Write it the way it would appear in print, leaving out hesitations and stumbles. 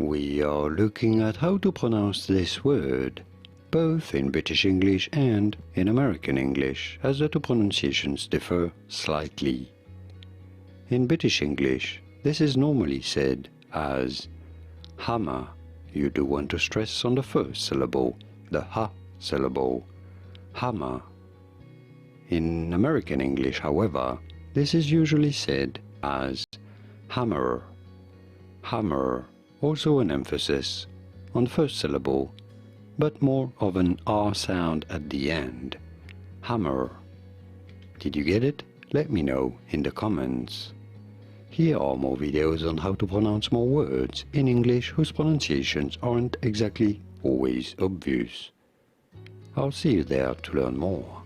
We are looking at how to pronounce this word, both in British English and in American English, as the two pronunciations differ slightly. In British English, this is normally said as hammer. You do want to stress on the first syllable, the ha syllable, hammer. In American English, however, this is usually said as hammer, hammer, also an emphasis on the first syllable, but more of an R sound at the end, hammer. Did you get it? Let me know in the comments. Here are more videos on how to pronounce more words in English whose pronunciations aren't exactly always obvious. I'll see you there to learn more.